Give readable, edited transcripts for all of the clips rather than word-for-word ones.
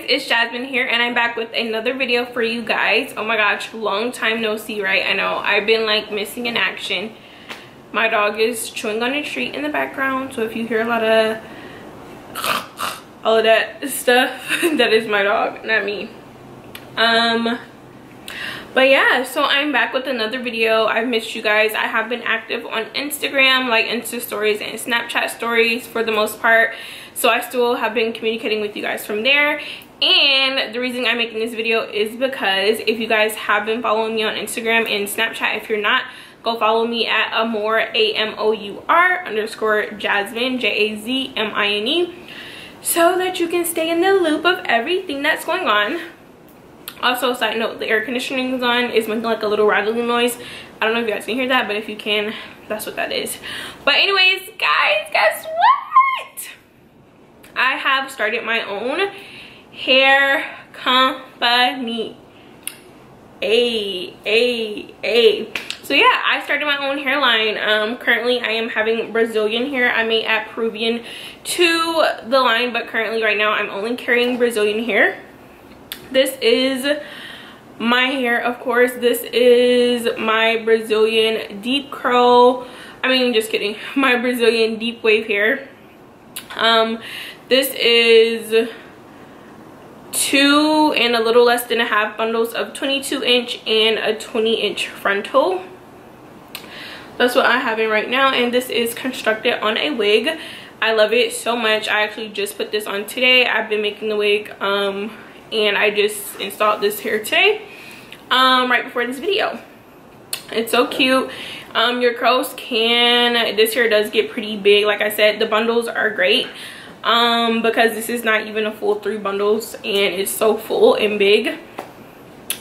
it's Jasmine here, and I'm back with another video for you guys. Oh my gosh, long time no see, right? I know, I've been like missing in action. My dog is chewing on a treat in the background, so if you hear a lot of all of that stuff, that is my dog, not me. But yeah, so I'm back with another video. I've missed you guys. I have been active on Instagram, like Insta stories and Snapchat stories for the most part, so I still have been communicating with you guys from there. And the reason I'm making this video is because if you guys have been following me on Instagram and Snapchat, if you're not, go follow me at amour, _Jazmine, Jazmine, so that you can stay in the loop of everything that's going on. Also, side note, the air conditioning is on. It's making like a little rattling noise. I don't know if you guys can hear that, but if you can, that's what that is. But anyways, guys, guess what? I have started my own hair company. So yeah, I started my own hairline. Currently I am having Brazilian hair. I may add Peruvian to the line, but currently right now I'm only carrying Brazilian hair. This is my hair, of course. This is my Brazilian deep curl, just kidding, my Brazilian deep wave hair. This is 2 and a little less than a half bundles of 22-inch and a 20-inch frontal. That's what I have in right now, and this is constructed on a wig. I love it so much. I actually just put this on today. I've been making the wig and I just installed this hair today, right before this video. It's so cute. Your curls this hair does get pretty big. Like I said, the bundles are great because this is not even a full 3 bundles and it's so full and big.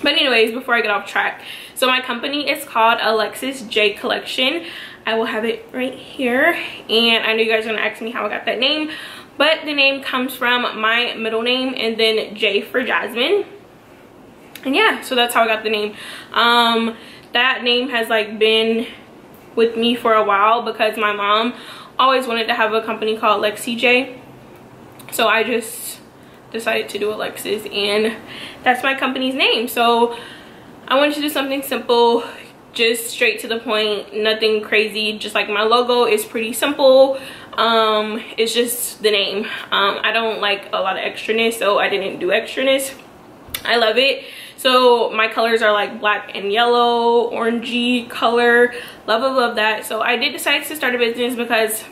But anyways, before I get off track, so my company is called AlexisJay Collection. I will have it right here, and I know you guys are gonna ask me how I got that name, but the name comes from my middle name and then J for Jasmine. And yeah, so that's how I got the name. That name has like been with me for a while because my mom always wanted to have a company called AlexisJay. So I just decided to do Alexis, and that's my company's name. So I wanted to do something simple, just straight to the point, nothing crazy. Just like my logo is pretty simple. It's just the name. I don't like a lot of extraness, so I didn't do extraness. I love it. So my colors are like black and yellow, orangey color. Love that. So I did decide to start a business because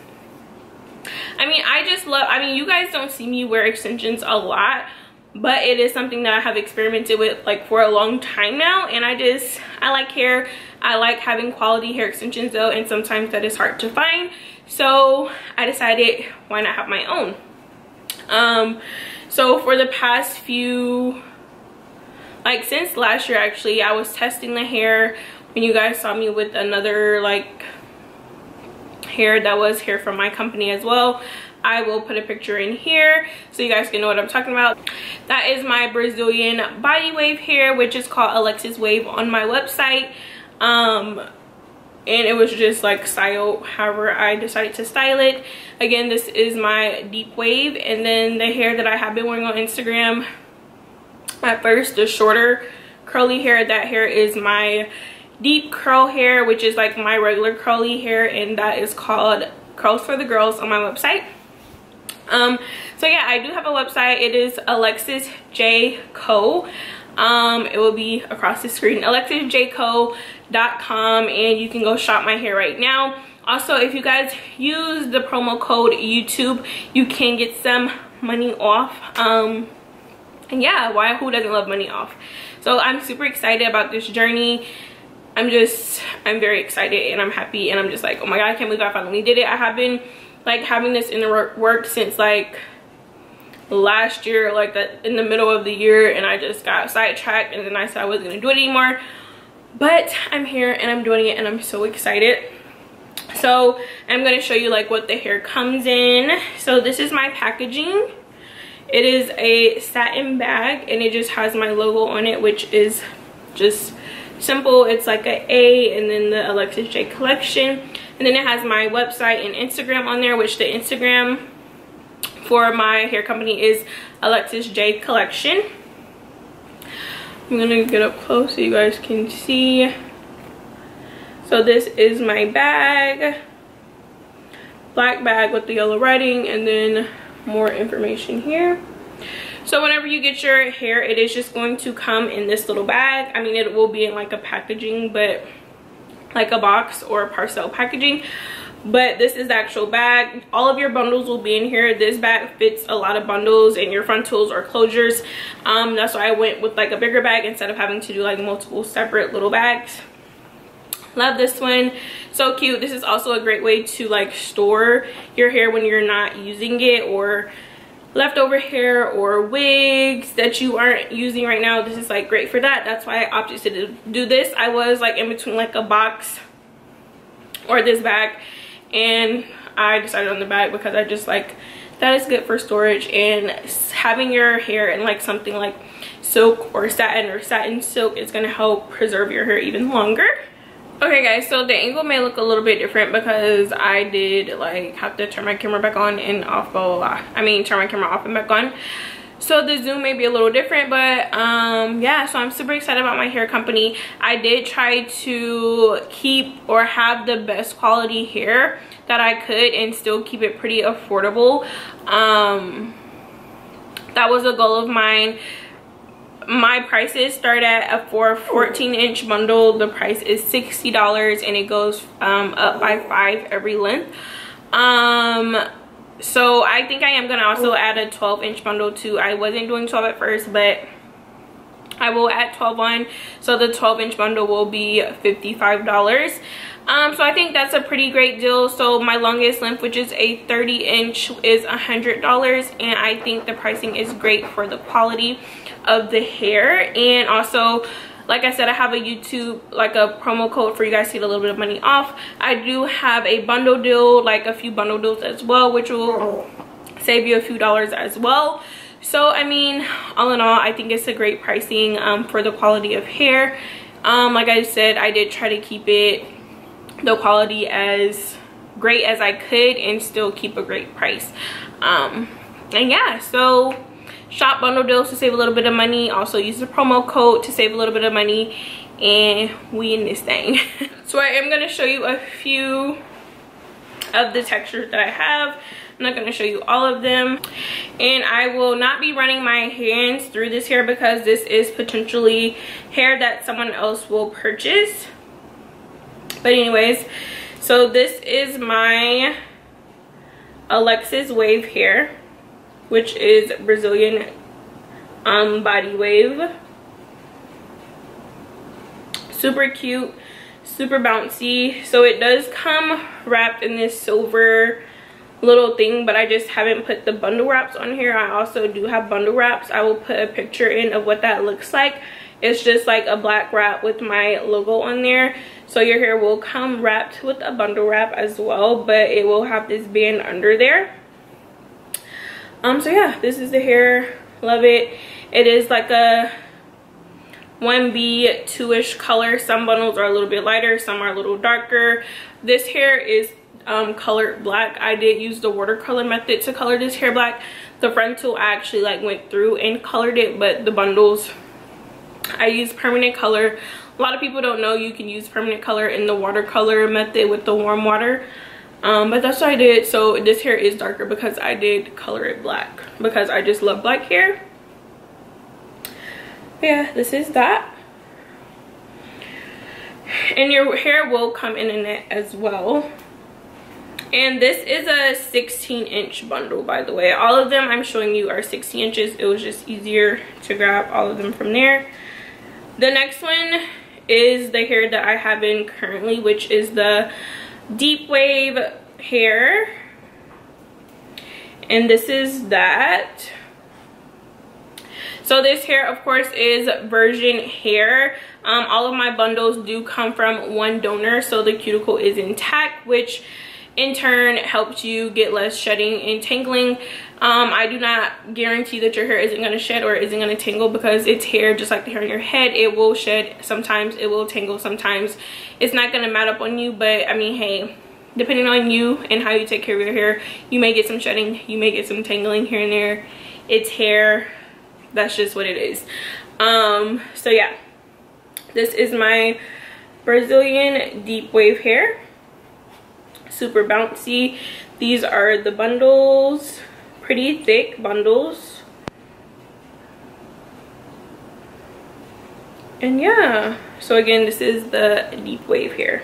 I just love, you guys don't see me wear extensions a lot, but it is something that I have experimented with like for a long time now, and I like hair. I like having quality hair extensions though, and sometimes that is hard to find. So I decided, why not have my own? So for the past few, like since last year actually, I was testing the hair when you guys saw me with another like hair that was hair from my company as well. I will put a picture in here so you guys can know what I'm talking about. That is my Brazilian body wave hair, which is called Alexis Wave on my website. And it was just like styled however I decided to style it. Again, this is my deep wave, and then the hair that I have been wearing on Instagram at first, the shorter curly hair, that hair is my deep curl hair, which is like my regular curly hair, and that is called Curls for the Girls on my website. So yeah, I do have a website. It is AlexisJay Co. It will be across the screen, alexisjayco.com, and you can go shop my hair right now. Also, if you guys use the promo code YouTube, you can get some money off. And yeah, who doesn't love money off? So I'm super excited about this journey. I'm very excited, and I'm happy, and I'm just like, oh my god, I can't believe I finally did it. I have been like having this in the work since like last year, like in the middle of the year, and I just got sidetracked, and then I said I wasn't gonna do it anymore. But I'm here and I'm doing it, and I'm so excited. So I'm going to show you like what the hair comes in. So this is my packaging. It is a satin bag, and it just has my logo on it, which is just simple. It's like an A and then the AlexisJay Collection, and then it has my website and Instagram on there, which the Instagram for my hair company is AlexisJay collection. I'm gonna get up close so you guys can see. So this is my bag, black bag with the yellow writing, and then more information here. So whenever you get your hair, it is just going to come in this little bag. I mean, it will be in like a packaging, but like a box or a parcel packaging, but this is the actual bag. All of your bundles will be in here. This bag fits a lot of bundles and your frontals or closures. That's why I went with like a bigger bag instead of having to do like multiple separate little bags. Love this one, so cute. This is also a great way to like store your hair when you're not using it, or leftover hair or wigs that you aren't using right now. This is like great for that. That's why I opted to do this. I was like in between like a box or this bag, and I decided on the bag because I just like that is good for storage, and having your hair in like something like silk or satin silk is going to help preserve your hair even longer. Okay guys, so the angle may look a little bit different because I did like have to turn my camera back on and off, blah blah blah. I mean turn my camera off and back on, so the zoom may be a little different, but yeah, so I'm super excited about my hair company. I did try to keep or have the best quality hair that I could and still keep it pretty affordable. That was a goal of mine. My prices start at for a 14-inch bundle. The price is $60 and it goes up by 5 every length. So I think I am gonna also add a 12-inch bundle too. I wasn't doing 12 at first, but I will add 12 on, so the 12-inch bundle will be $55. So I think that's a pretty great deal. So my longest length, which is a 30-inch, is $100, and I think the pricing is great for the quality of the hair. And also, like I said, I have a YouTube, like a promo code for you guys to get a little bit of money off. I do have a bundle deal, like a few bundle deals as well, which will save you a few dollars as well. So I mean, all in all, I think it's a great pricing for the quality of hair. Like I said, I did try to keep it the quality as great as I could and still keep a great price. And yeah, so shop bundle deals to save a little bit of money. Also use the promo code to save a little bit of money, and we in this thing. So I am going to show you a few of the textures that I have. I'm not going to show you all of them, and I will not be running my hands through this hair because this is potentially hair that someone else will purchase. But anyways, so this is my Alexis wave hair, which is Brazilian body wave. Super cute, super bouncy. So it does come wrapped in this silver little thing, but I just haven't put the bundle wraps on here. I also do have bundle wraps. I will put a picture in of what that looks like. It's just like a black wrap with my logo on there. So your hair will come wrapped with a bundle wrap as well, but it will have this band under there. So yeah, this is the hair. Love it. It is like a 1B 2-ish color. Some bundles are a little bit lighter, some are a little darker. This hair is colored black. I did use the watercolor method to color this hair black. The frontal I actually like went through and colored it, but the bundles I used permanent color. A lot of people don't know you can use permanent color in the watercolor method with the warm water, but that's what I did. So this hair is darker because I did color it black because I just love black hair. But yeah, this is that. And your hair will come in a net as well. And this is a 16-inch bundle, by the way. All of them I'm showing you are 16 inches. It was just easier to grab all of them from there. The next one is the hair that I have in currently, which is the deep wave hair. And this is that. So this hair, of course, is virgin hair. All of my bundles do come from one donor, so the cuticle is intact, which in turn helps you get less shedding and tangling. I do not guarantee that your hair isn't going to shed or isn't going to tangle because it's hair just like the hair on your head. It will shed sometimes, it will tangle sometimes. It's not going to mat up on you, but I mean, hey, depending on you and how you take care of your hair, you may get some shedding, you may get some tangling here and there. It's hair, that's just what it is. So yeah, this is my Brazilian deep wave hair, super bouncy. These are the bundles, pretty thick bundles. And yeah, so again, this is the deep wave hair.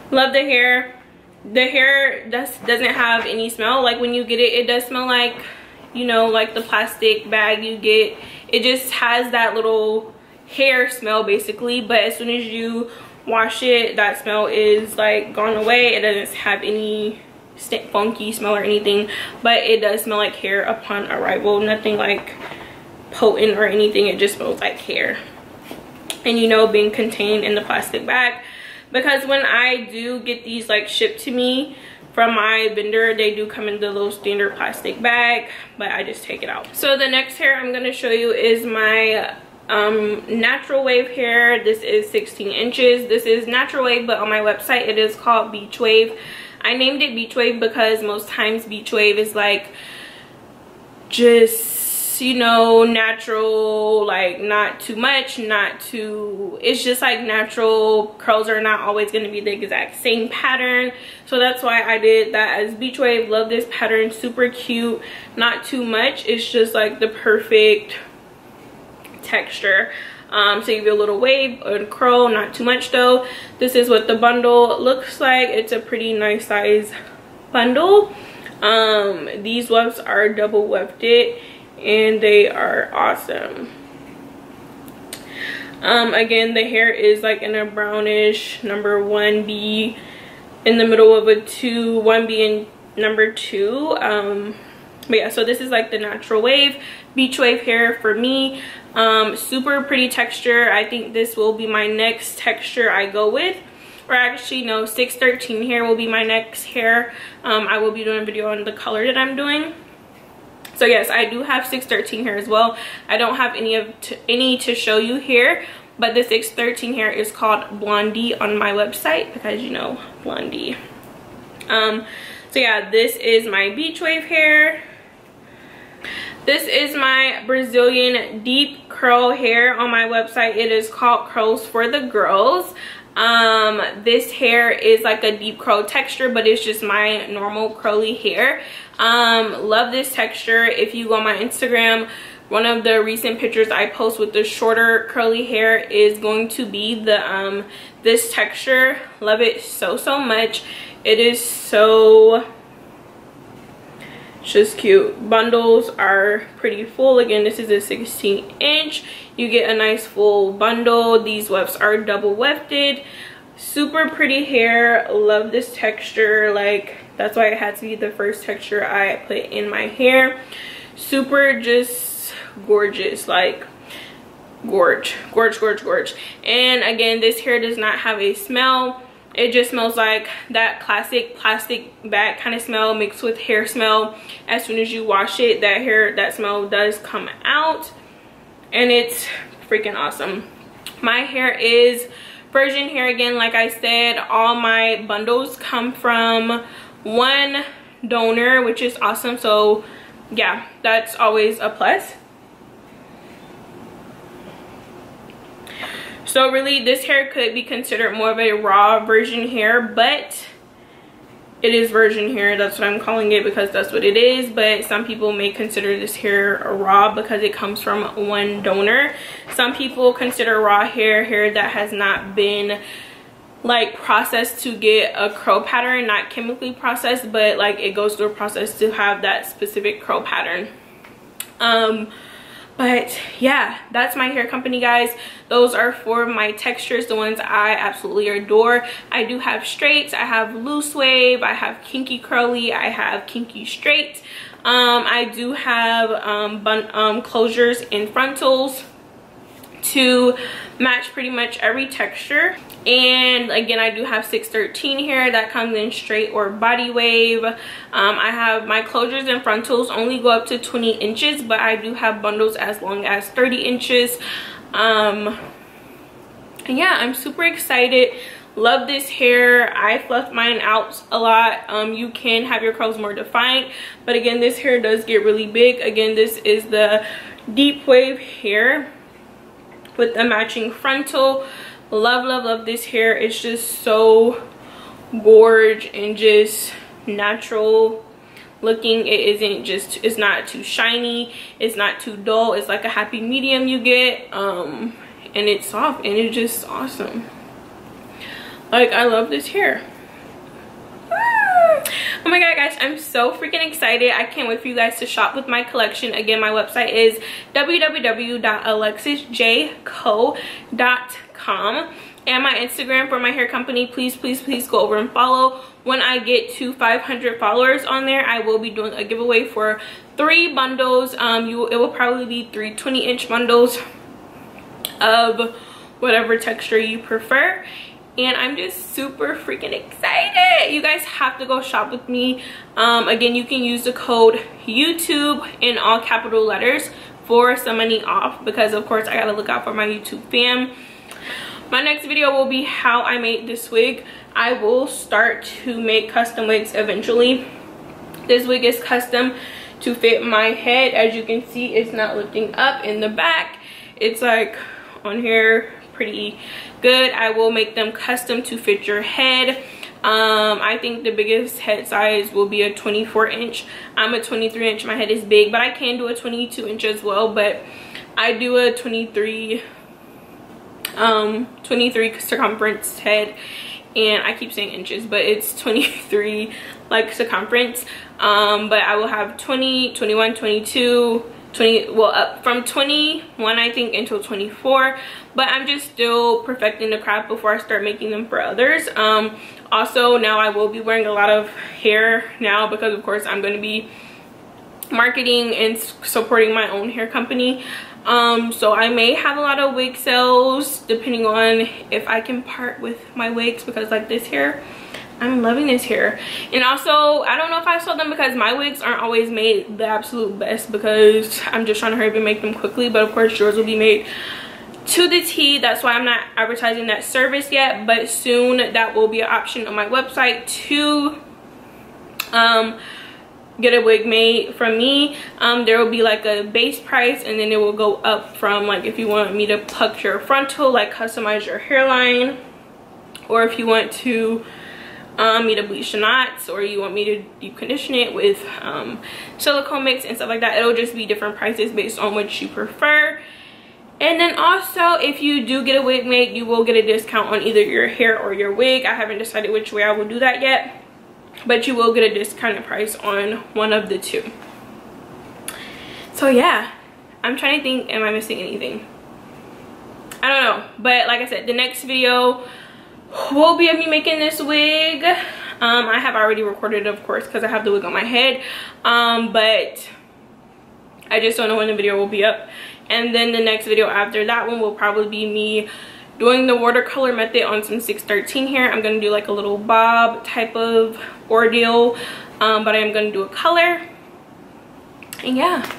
Love the hair. The hair doesn't have any smell. Like when you get it, it does smell like, you know, like the plastic bag you get. It just has that little hair smell basically, but as soon as you wash it, that smell is like gone away. It doesn't have any funky smell or anything, but it does smell like hair upon arrival. Nothing like potent or anything. It just smells like hair, and you know, being contained in the plastic bag. Because when I do get these like shipped to me from my vendor, they do come in the little standard plastic bag, but I just take it out. So the next hair I'm going to show you is my natural wave hair. This is 16 inches. This is natural wave, but on my website it is called beach wave. I named it beach wave because most times beach wave is like just, you know, natural, like not too much, not too, it's just like natural. Curls are not always going to be the exact same pattern, so that's why I did that as beach wave. Love this pattern, super cute, not too much, it's just like the perfect texture. So you get a little wave and curl, not too much though. This is what the bundle looks like. It's a pretty nice size bundle. These wefts are double wefted and they are awesome. Again, the hair is like in a brownish number 1B in the middle of a 1B and number 2. But yeah, so this is like the natural wave beach wave hair for me. Super pretty texture. I think this will be my next texture I go with, or actually no, 613 hair will be my next hair. I will be doing a video on the color that I'm doing. So yes, I do have 613 hair as well. I don't have any to show you here, but the 613 hair is called Blondie on my website because, you know, Blondie. So yeah, this is my beach wave hair. This is my Brazilian deep curl hair on my website. It is called Curls for the Girls. This hair is like a deep curl texture, but it's just my normal curly hair. Love this texture. If you go on my Instagram, one of the recent pictures I post with the shorter curly hair is going to be the this texture. Love it so much. It is so just cute. Bundles are pretty full. Again, this is a 16 inch. You get a nice full bundle. These wefts are double wefted. Super pretty hair. Love this texture. Like, that's why it had to be the first texture I put in my hair. Super just gorgeous, like gorge. And again, this hair does not have a smell. It just smells like that classic plastic bag kind of smell mixed with hair smell. As soon as you wash it, that smell does come out, and it's freaking awesome. My hair is virgin hair. Again, like I said, all my bundles come from one donor, which is awesome. So yeah, that's always a plus. So really, this hair could be considered more of a raw virgin hair, but it is virgin hair. That's what I'm calling it because that's what it is. But some people may consider this hair raw because it comes from one donor. Some people consider raw hair that has not been like processed to get a curl pattern, not chemically processed, but like it goes through a process to have that specific curl pattern. But yeah, that's my hair company, guys. Those are for my textures, the ones I absolutely adore. I do have straights, I have loose wave, I have kinky curly, I have kinky straight. I do have closures and frontals to match pretty much every texture. And again, I do have 613 hair that comes in straight or body wave. I have my closures and frontals only go up to 20 inches, but I do have bundles as long as 30 inches. And yeah, I'm super excited. Love this hair. I fluffed mine out a lot. You can have your curls more defined, but again, this hair does get really big. Again, this is the deep wave hair with a matching frontal. Love, love, love this hair. It's just so gorge and just natural looking. It isn't just, it's not too shiny, it's not too dull, it's like a happy medium you get. And it's soft and it's just awesome. Like, I love this hair. Oh my god, guys, I'm so freaking excited. I can't wait for you guys to shop with my collection. Again, my website is www.alexisjco.com, and my Instagram for my hair company. Please go over and follow. When I get to 500 followers on there, I will be doing a giveaway for 3 bundles. It will probably be 3 20-inch bundles of whatever texture you prefer, and I'm just super freaking excited. You guys have to go shop with me. Again, you can use the code YouTube in all capital letters for some money off, because of course I gotta look out for my YouTube fam. My next video will be how I made this wig. I will start to make custom wigs eventually. This wig is custom to fit my head. As you can see, it's not lifting up in the back. It's like on here pretty good. I will make them custom to fit your head. I think the biggest head size will be a 24-inch. I'm a 23-inch. My head is big, but I can do a 22-inch as well, but I do a 23 circumference head, and I keep saying inches, but it's 23 like circumference. But I will have 20, 21, 22, 20, well, up from 21 I think until 24, but I'm just still perfecting the craft before I start making them for others. Also, now I will be wearing a lot of hair now, because of course I'm going to be marketing and supporting my own hair company. So I may have a lot of wig sales depending on if I can part with my wigs, because like this hair, I'm loving this hair. And also, I don't know if I sold them, because my wigs aren't always made the absolute best, because I'm just trying to hurry up and make them quickly, but of course yours will be made to the T. That's why I'm not advertising that service yet, but soon that will be an option on my website to get a wig made from me. There will be like a base price, and then it will go up from, like, if you want me to pluck your frontal, like customize your hairline, or if you want to me to bleach the knots, or you want me to deep condition it with silicone mix and stuff like that. It'll just be different prices based on what you prefer. And then also, if you do get a wig made, you will get a discount on either your hair or your wig. I haven't decided which way I will do that yet, but you will get a discounted price on one of the two. So yeah, I'm trying to think, am I missing anything? I don't know, but like I said, the next video will be of me making this wig. I have already recorded it, of course, because I have the wig on my head, but I just don't know when the video will be up. And then the next video after that one will probably be me doing the watercolor method on some 613 hair. I'm going to do like a little bob type of ordeal, but I am going to do a color. And yeah,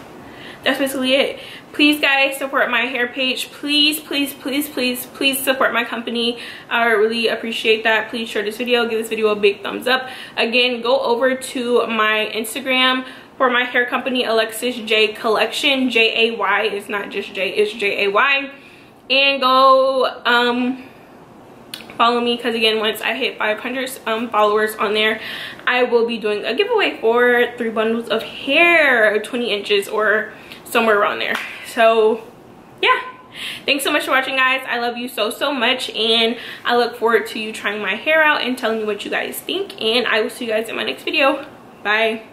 that's basically it. Please guys, support my hair page. Please support my company. I really appreciate that. Please share this video, give this video a big thumbs up. Again, go over to my Instagram for my hair company, AlexisJay Collection. J-A-Y, it's not just J, it's J-A-Y. And go follow me, because again, once I hit 500 followers on there, I will be doing a giveaway for 3 bundles of hair, 20 inches or somewhere around there. So yeah, thanks so much for watching, guys. I love you so much, and I look forward to you trying my hair out and telling me what you guys think, and I will see you guys in my next video. Bye.